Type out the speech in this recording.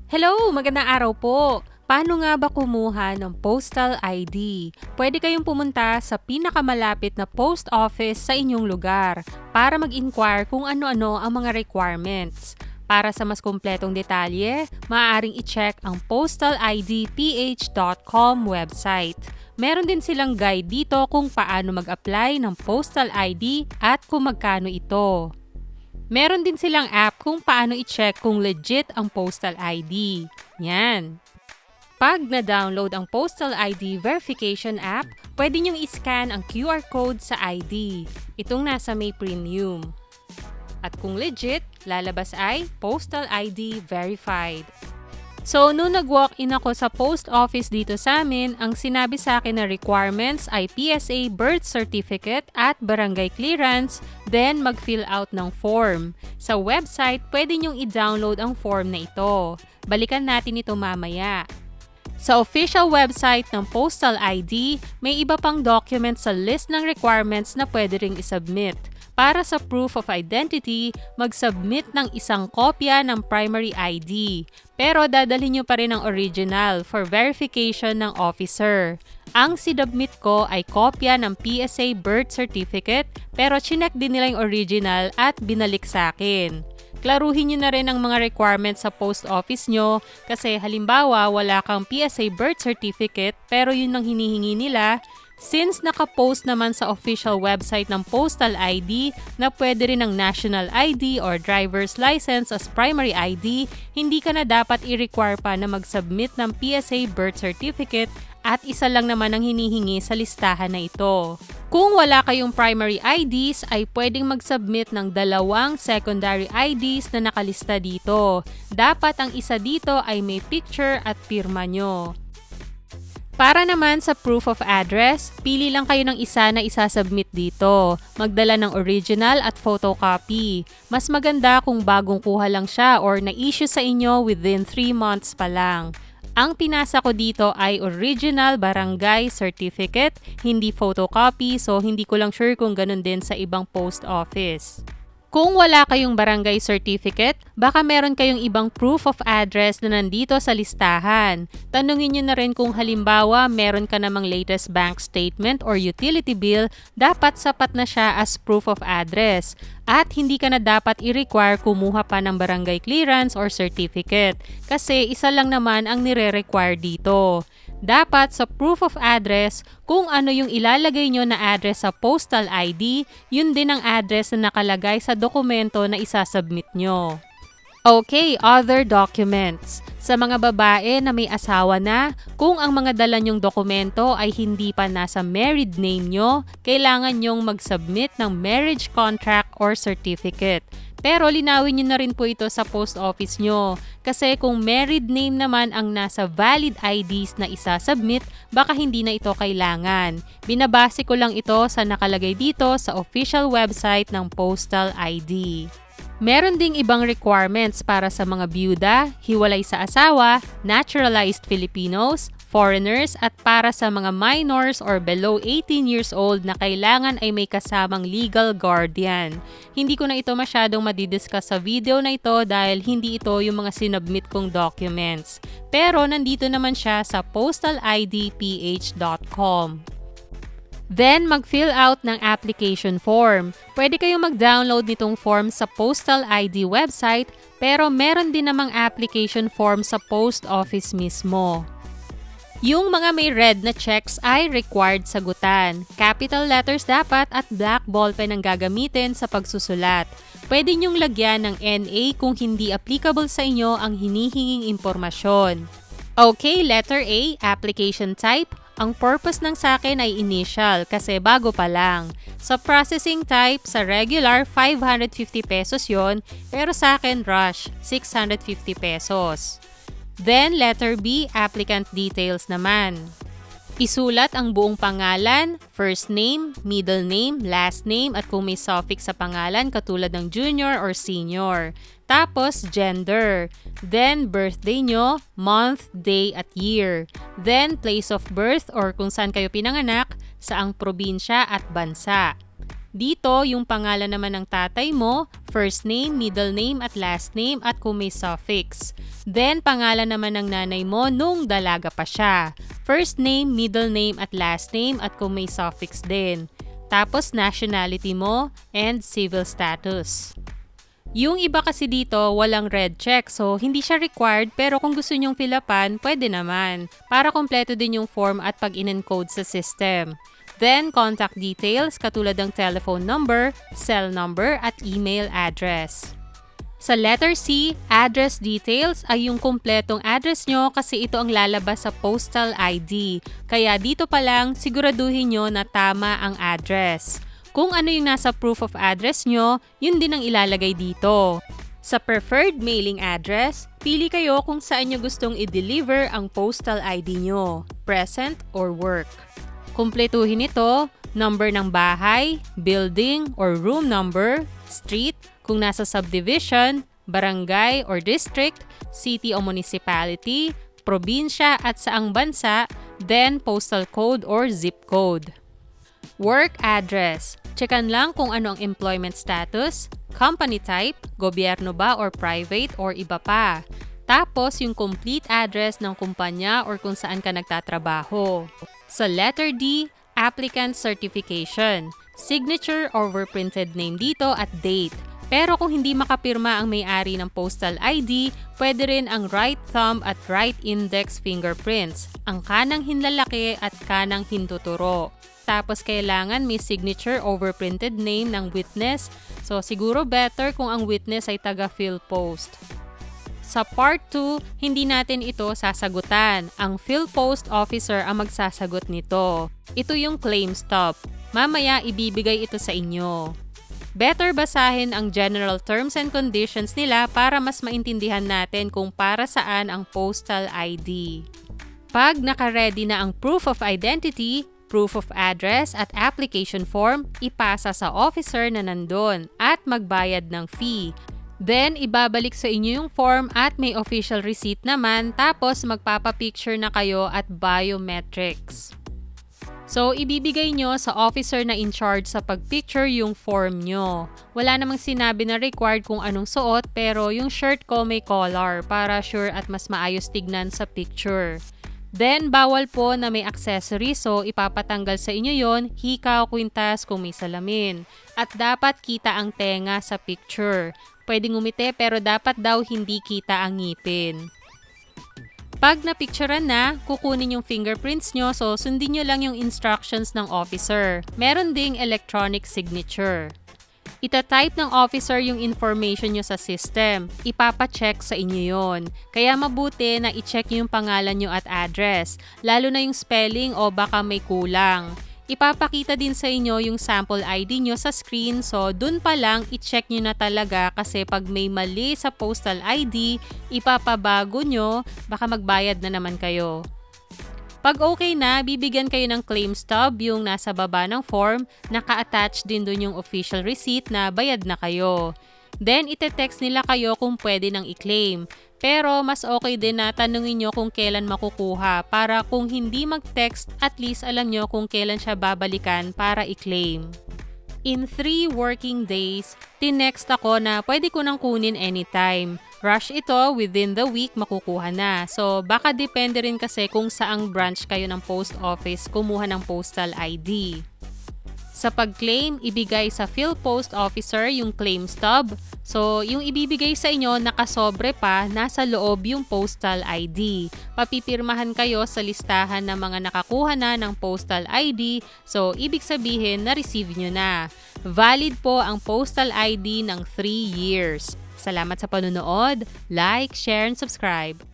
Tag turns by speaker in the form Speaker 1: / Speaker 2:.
Speaker 1: Hello! Magandang araw po! Paano nga ba kumuha ng postal ID? Pwede kayong pumunta sa pinakamalapit na post office sa inyong lugar para mag-inquire kung ano-ano ang mga requirements. Para sa mas kumpletong detalye, maaaring i-check ang postalidph.com website. Meron din silang guide dito kung paano mag-apply ng postal ID at kung magkano ito. Meron din silang app kung paano i-check kung legit ang postal ID. Yan. Pag na-download ang Postal ID Verification app, pwede nyong i-scan ang QR code sa ID. Itong nasa May Premium. At kung legit, lalabas ay Postal ID Verified. So, nung nag-walk-in ako sa post office dito sa amin, ang sinabi sa akin na requirements ay PSA birth certificate at barangay clearance, then mag-fill out ng form. Sa website, pwede nyong i-download ang form na ito. Balikan natin ito mamaya. Sa official website ng Postal ID, may iba pang documents sa list ng requirements na pwede ring isubmit. Para sa proof of identity, mag-submit ng isang kopya ng primary ID. Pero dadalhin nyo pa rin ang original for verification ng officer. Ang sinubmit ko ay kopya ng PSA birth certificate pero chinek din nila yung original at binalik sa akin. Klaruhin nyo na rin ang mga requirements sa post office nyo kasi halimbawa wala kang PSA birth certificate pero yun ang hinihingi nila. Since nakapost naman sa official website ng Postal ID na pwede rin ang National ID or Driver's License as primary ID, hindi ka na dapat i-require pa na mag-submit ng PSA birth certificate at isa lang naman ang hinihingi sa listahan na ito. Kung wala kayong primary IDs ay pwedeng mag-submit ng 2 secondary IDs na nakalista dito. Dapat ang isa dito ay may picture at pirma nyo. Para naman sa proof of address, pili lang kayo ng isa na isasubmit dito. Magdala ng original at photocopy. Mas maganda kung bagong kuha lang siya or na-issue sa inyo within 3 months pa lang. Ang pinasa ko dito ay original barangay certificate, hindi photocopy, so hindi ko lang sure kung ganun din sa ibang post office. Kung wala kayong barangay certificate, baka meron kayong ibang proof of address na nandito sa listahan. Tanungin nyo na rin kung halimbawa meron ka namang latest bank statement or utility bill, dapat sapat na siya as proof of address. At hindi ka na dapat i-require kumuha pa ng barangay clearance or certificate kasi isa lang naman ang nire-require dito. Dapat sa proof of address, kung ano yung ilalagay nyo na address sa postal ID, yun din ang address na nakalagay sa dokumento na isasubmit nyo. Okay, other documents. Sa mga babae na may asawa na, kung ang mga dala nyong dokumento ay hindi pa nasa married name nyo, kailangan nyong mag-submit ng marriage contract or certificate. Pero linawin nyo na rin po ito sa post office nyo. Kasi kung married name naman ang nasa valid IDs na isasubmit, baka hindi na ito kailangan. Binabase ko lang ito sa nakalagay dito sa official website ng Postal ID. Meron ding ibang requirements para sa mga byuda, hiwalay sa asawa, naturalized Filipinos, foreigners at para sa mga minors or below 18 years old na kailangan ay may kasamang legal guardian. Hindi ko na ito masyadong madidiscuss sa video na ito dahil hindi ito yung mga sinubmit kong documents. Pero nandito naman siya sa postalidph.com. Then, mag-fill out ng application form. Pwede kayong mag-download nitong form sa Postal ID website, pero meron din namang application form sa post office mismo. Yung mga may red na checks ay required sagutan. Capital letters dapat at black ballpen ang gagamitin sa pagsusulat. Pwede nyong lagyan ng NA kung hindi applicable sa inyo ang hinihinging impormasyon. Okay, letter A, application type. Ang purpose ng sa akin ay initial kasi bago pa lang. Sa processing type, sa regular, 550 pesos yon, pero sa akin rush, 650 pesos. Then, letter B, applicant details naman. Isulat ang buong pangalan, first name, middle name, last name at kung may suffix sa pangalan katulad ng junior or senior. Tapos, gender. Then, birthday nyo, month, day at year. Then, place of birth or kung saan kayo pinanganak, saang probinsya at bansa. Dito, yung pangalan naman ng tatay mo, first name, middle name at last name at kung may suffix. Then, pangalan naman ng nanay mo nung dalaga pa siya. First name, middle name at last name at kung may suffix din. Tapos, nationality mo and civil status. Yung iba kasi dito, walang red check, so hindi siya required, pero kung gusto nyong fill upan, pwede naman. Para kompleto din yung form at pag in-encode sa system. Then, contact details katulad ng telephone number, cell number, at email address. Sa letter C, address details ay yung kumpletong address nyo kasi ito ang lalabas sa postal ID. Kaya dito pa lang, siguraduhin nyo na tama ang address. Kung ano yung nasa proof of address nyo, yun din ang ilalagay dito. Sa preferred mailing address, pili kayo kung saan nyo gustong i-deliver ang postal ID nyo, present or work. Kumpletuhin ito, number ng bahay, building or room number, street, kung nasa subdivision, barangay or district, city o municipality, probinsya at saang bansa, then postal code or zip code. Work address. Checkan lang kung ano ang employment status, company type, gobyerno ba or private or iba pa. Tapos yung complete address ng kumpanya or kung saan ka nagtatrabaho. Sa letter D, applicant certification. Signature or printed name dito at date. Pero kung hindi makapirma ang may-ari ng postal ID, pwede rin ang right thumb at right index fingerprints, ang kanang hinlalaki at kanang hintuturo. Tapos kailangan may signature over printed name ng witness, so siguro better kung ang witness ay taga-PhilPost. Sa Part 2, hindi natin ito sasagutan. Ang PhilPost officer ang magsasagot nito. Ito yung claim stub. Mamaya ibibigay ito sa inyo. Better basahin ang general terms and conditions nila para mas maintindihan natin kung para saan ang postal ID. Pag naka-ready na ang proof of identity, proof of address at application form, ipasa sa officer na nandun at magbayad ng fee. Then, ibabalik sa inyo yung form at may official receipt naman, tapos magpapapicture na kayo at biometrics. So, ibibigay nyo sa officer na in charge sa pagpicture yung form nyo. Wala namang sinabi na required kung anong suot, pero yung shirt ko may collar para sure at mas maayos tignan sa picture. Then, bawal po na may accessory, so ipapatanggal sa inyo yon, hikaw, kwintas kung may salamin. At dapat kita ang tenga sa picture. Pwedeng ngumiti pero dapat daw hindi kita ang ngipin. Pag napicturean na, kukunin yung fingerprints nyo, so sundin nyo lang yung instructions ng officer. Meron ding electronic signature. Ita-type ng officer yung information nyo sa system. Ipapacheck sa inyo yon. Kaya mabuti na i-check yung pangalan nyo at address, lalo na yung spelling o baka may kulang. Ipapakita din sa inyo yung sample ID nyo sa screen, so dun pa lang i-check nyo na talaga kasi pag may mali sa postal ID, ipapabago nyo, baka magbayad na naman kayo. Pag okay na, bibigyan kayo ng claim stub, yung nasa baba ng form, naka-attach din dun yung official receipt na bayad na kayo. Then, ite-text nila kayo kung pwede nang i-claim. Pero mas okay din na tanungin nyo kung kailan makukuha para kung hindi mag-text, at least alam nyo kung kailan siya babalikan para i-claim. In 3 working days, tinext ako na pwede ko nang kunin anytime. Rush ito, within the week makukuha na. So baka depende rin kasi kung saang branch kayo ng post office kumuha ng postal ID. Sa pag-claim, ibigay sa PhilPost officer yung claim stub. So, yung ibibigay sa inyo nakasobre pa, nasa loob yung postal ID. Papipirmahan kayo sa listahan ng mga nakakuha na ng postal ID. So, ibig sabihin na-receive nyo na. Valid po ang postal ID ng 3 years. Salamat sa panunood. Like, share, and subscribe.